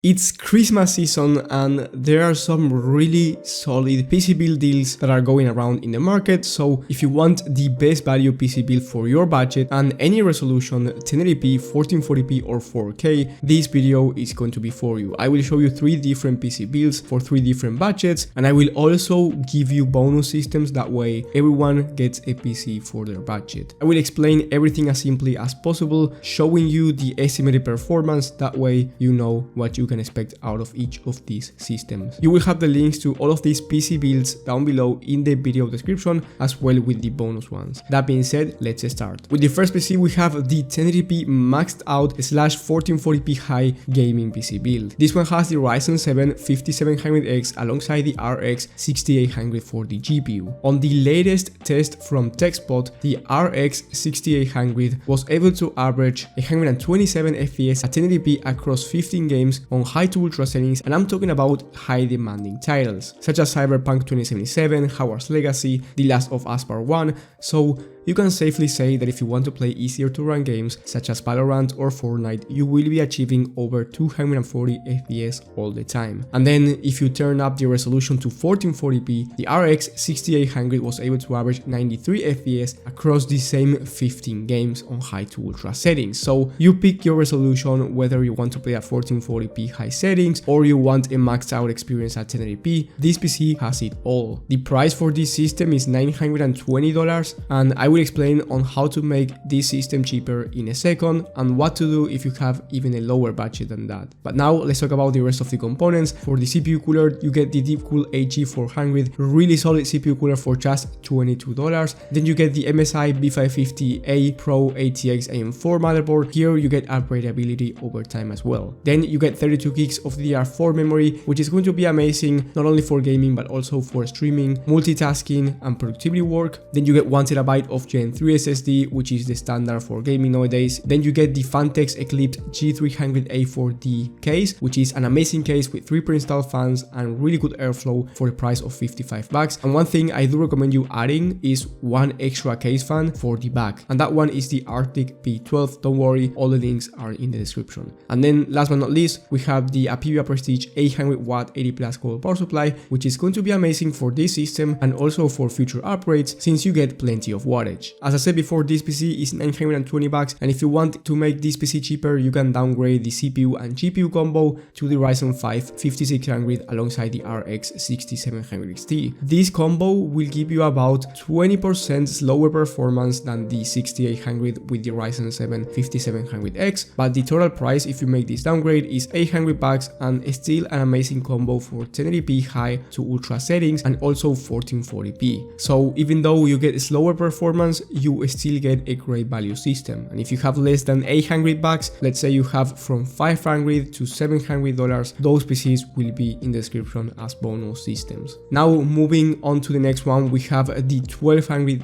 It's Christmas season and there are some really solid PC build deals that are going around in the market, so if you want the best value PC build for your budget and any resolution 1080p, 1440p or 4K, this video is going to be for you. I will show you 3 different PC builds for 3 different budgets, and I will also give you bonus systems, that way everyone gets a PC for their budget. I will explain everything as simply as possible, showing you the estimated performance, that way you know what you can expect out of each of these systems. You will have the links to all of these PC builds down below in the video description, as well with the bonus ones. That being said, let's start. With the first PC we have the 1080p maxed out / 1440p high gaming PC build. This one has the Ryzen 7 5700X alongside the RX 6800 for the GPU. On the latest test from TechSpot, the RX 6800 was able to average 127 FPS at 1080p across 15 games on high to ultra settings, and I'm talking about high demanding titles such as Cyberpunk 2077, Hogwarts Legacy, The Last of Us Part 1, so you can safely say that if you want to play easier to run games such as Valorant or Fortnite, you will be achieving over 240 FPS all the time. And then if you turn up the resolution to 1440p, the RX 6800 was able to average 93 FPS across the same 15 games on high to ultra settings. So you pick your resolution, whether you want to play at 1440p high settings or you want a maxed out experience at 1080p, this PC has it all. The price for this system is $920, and I will explain on how to make this system cheaper in a second and what to do if you have even a lower budget than that. But now let's talk about the rest of the components. For the CPU cooler, you get the Deepcool AG400, really solid CPU cooler for just $22. Then you get the MSI B550A Pro ATX AM4 motherboard. Here you get upgradability over time as well. Then you get 32 gigs of DDR4 memory, which is going to be amazing not only for gaming but also for streaming, multitasking and productivity work. Then you get 1 TB of Gen 3 SSD, which is the standard for gaming nowadays. Then you get the Fantex Eclipse G300A4D case, which is an amazing case with 3 pre-installed fans and really good airflow for the price of $55. And one thing I do recommend you adding is 1 extra case fan for the back, and that one is the Arctic P12. Don't worry, all the links are in the description. And then last but not least, we have the Apivia Prestige 800 watt 80 plus coil power supply, which is going to be amazing for this system and also for future upgrades since you get plenty of wattage. As I said before, this PC is $920, and if you want to make this PC cheaper, you can downgrade the CPU and GPU combo to the Ryzen 5 5600 alongside the RX 6700 XT. This combo will give you about 20% slower performance than the 6800 with the Ryzen 7 5700X, but the total price if you make this downgrade is $800 and still an amazing combo for 1080p high to ultra settings and also 1440p. So even though you get slower performance, you still get a great value system. And if you have less than $800, let's say you have from $500 to $700, those PCs will be in the description as bonus systems. Now moving on to the next one, we have the $1,200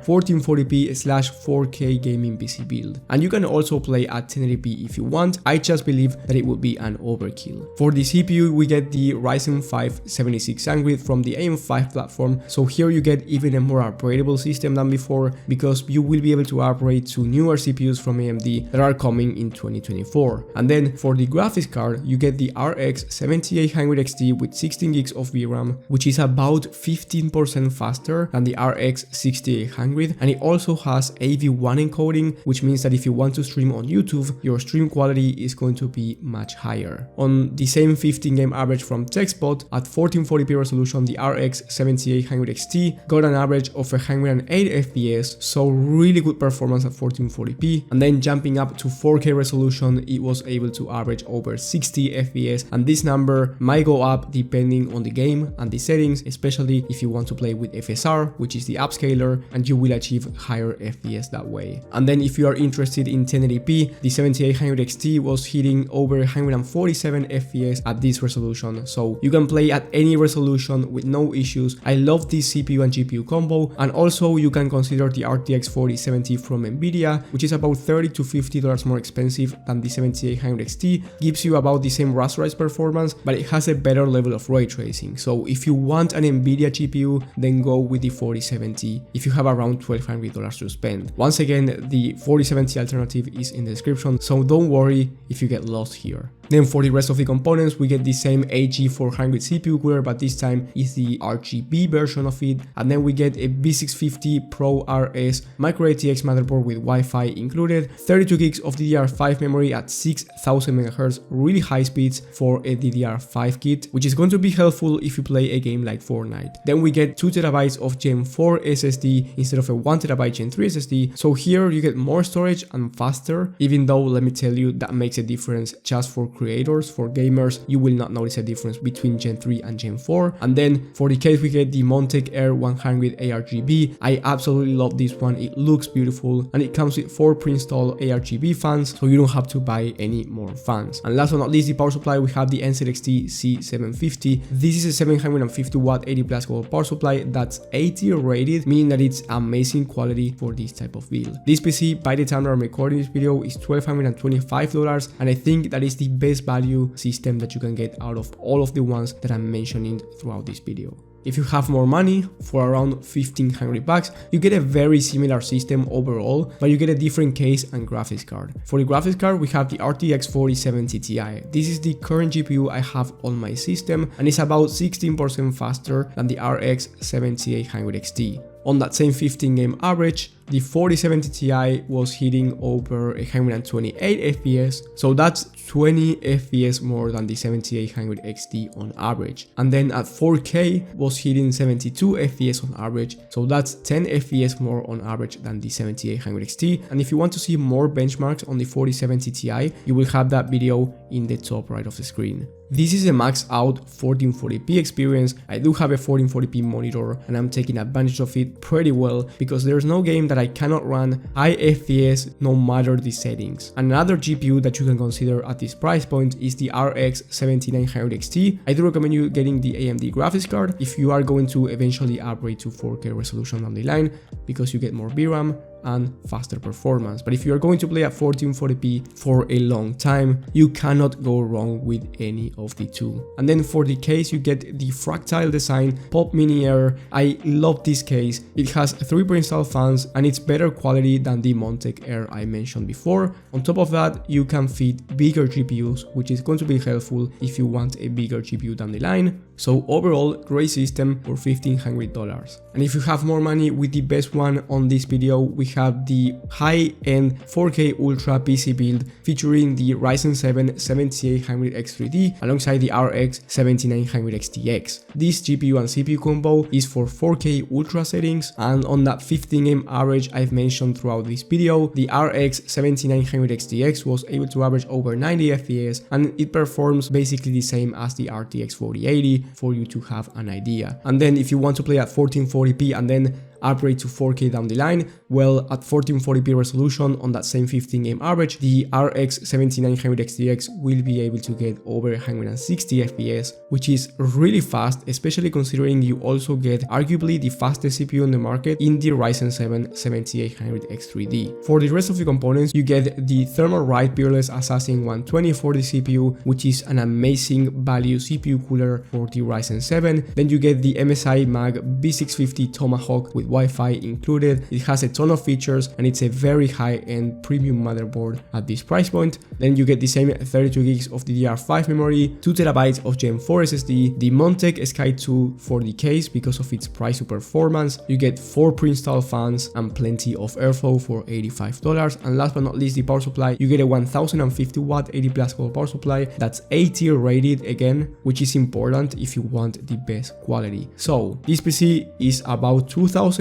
1440p / 4K gaming PC build, and you can also play at 1080p if you want. I just believe that it would be an overkill. For the CPU, we get the Ryzen 5 7600 from the AM5 platform, so here you get even a more upgradable system than before, because you will be able to upgrade to newer CPUs from AMD that are coming in 2024. And then for the graphics card, you get the RX 7800 XT with 16 gigs of VRAM, which is about 15% faster than the RX 6800, and it also has AV1 encoding, which means that if you want to stream on YouTube, your stream quality is going to be much higher. On the same 15 game average from TechSpot, at 1440p resolution, the RX 7800 XT got an average of 108 FPS, so really good performance at 1440p. And then jumping up to 4K resolution, it was able to average over 60 FPS, and this number might go up depending on the game and the settings, especially if you want to play with FSR, which is the upscaler, and you will achieve higher FPS that way. And then if you are interested in 1080p, the 7800 XT was hitting over 147 FPS at this resolution, so you can play at any resolution with no issues. I love this CPU and GPU combo, and also you can consider the RTX 4070 from Nvidia, which is about $30 to $50 more expensive than the 7800 XT, gives you about the same rasterized performance, but it has a better level of ray tracing. So if you want an Nvidia GPU, then go with the 4070 if you have around $1,200 to spend. Once again, the 4070 alternative is in the description, so don't worry if you get lost here. Then for the rest of the components, we get the same AG400 CPU cooler, but this time is the RGB version of it. And then we get a B650 Pro RS micro ATX motherboard with Wi-Fi included, 32 gigs of DDR5 memory at 6000 MHz, really high speeds for a DDR5 kit, which is going to be helpful if you play a game like Fortnite. Then we get 2 TB of Gen 4 SSD instead of a 1 TB Gen 3 SSD. So here you get more storage and faster, even though let me tell you that makes a difference just for creators. For gamers, you will not notice a difference between Gen 3 and Gen 4. And then for the case, we get the Montec Air 100 ARGB. I absolutely love this one. It looks beautiful and it comes with 4 pre-installed ARGB fans, so you don't have to buy any more fans. And last but not least, the power supply, we have the NZXT C750. This is a 750 watt 80 plus volt power supply that's 80 rated, meaning that it's amazing quality for this type of build. This PC, by the time that I'm recording this video, is $1,225, and I think that is the best value system that you can get out of all of the ones that I'm mentioning throughout this video. If you have more money, for around 1500 bucks, you get a very similar system overall, but you get a different case and graphics card. For the graphics card, we have the RTX 4070 Ti. This is the current GPU I have on my system, and it's about 16% faster than the RX 7800 XT. On that same 15 game average, the 4070 Ti was hitting over 128 FPS, so that's 20 FPS more than the 7800 XT on average. And then at 4K was hitting 72 FPS on average, so that's 10 FPS more on average than the 7800 XT. And if you want to see more benchmarks on the 4070 Ti, you will have that video in the top right of the screen. This is a max out 1440p experience. I do have a 1440p monitor and I'm taking advantage of it pretty well because there's no game that I cannot run high FPS no matter the settings. Another GPU that you can consider at this price point is the RX 7900 XT. I do recommend you getting the AMD graphics card if you are going to eventually upgrade to 4K resolution down the line because you get more VRAM and faster performance. But if you are going to play at 1440p for a long time, you cannot go wrong with any of the two. And then for the case, you get the Fractile Design Pop Mini Air. I love this case. It has 3 pre-installed fans and it's better quality than the Montec Air I mentioned before. On top of that, you can fit bigger GPUs, which is going to be helpful if you want a bigger GPU down the line. So overall, great system for $1,500. And if you have more money, with the best one on this video, we have the high-end 4K Ultra PC build featuring the Ryzen 7 7800X3D alongside the RX 7900 XTX. This GPU and CPU combo is for 4K Ultra settings, and on that 15 game average I've mentioned throughout this video, the RX 7900 XTX was able to average over 90 FPS, and it performs basically the same as the RTX 4080 for you to have an idea. And then if you want to play at 1440p and then upgrade to 4K down the line, well, at 1440p resolution on that same 15 game average, the RX 7900 XTX will be able to get over 160 FPS, which is really fast, especially considering you also get arguably the fastest CPU on the market in the Ryzen 7 7800 X3D. For the rest of the components, you get the Thermal Ride Peerless Assassin 12040 CPU, which is an amazing value CPU cooler for the Ryzen 7. Then you get the MSI Mag B650 Tomahawk with Wi-Fi included. It has a ton of features and it's a very high-end premium motherboard at this price point. Then you get the same 32 gigs of DDR5 memory, 2 TB of Gen 4 SSD, the Montec Sky 2 for the case because of its price to performance. You get 4 pre-installed fans and plenty of airflow for $85. And last but not least, the power supply. You get a 1050 watt 80 plus volt power supply that's 80 rated again, which is important if you want the best quality. So this PC is about $2,000,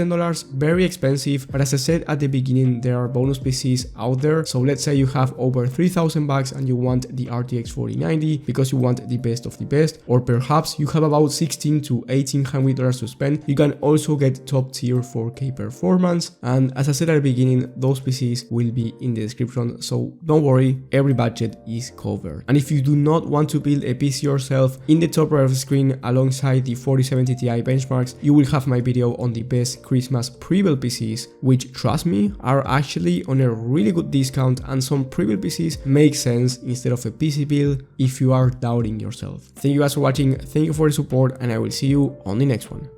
very expensive, but as I said at the beginning, there are bonus PCs out there. So let's say you have over 3,000 bucks and you want the RTX 4090 because you want the best of the best, or perhaps you have about $1,600 to $1,800 to spend. You can also get top tier 4K performance, and as I said at the beginning, those PCs will be in the description, so don't worry, every budget is covered. And if you do not want to build a PC yourself, in the top right of the screen alongside the 4070 Ti benchmarks, you will have my video on the best Christmas pre-built PCs, which, trust me, are actually on a really good discount, and some pre-built PCs make sense instead of a PC build if you are doubting yourself. Thank you guys for watching, thank you for the support, and I will see you on the next one.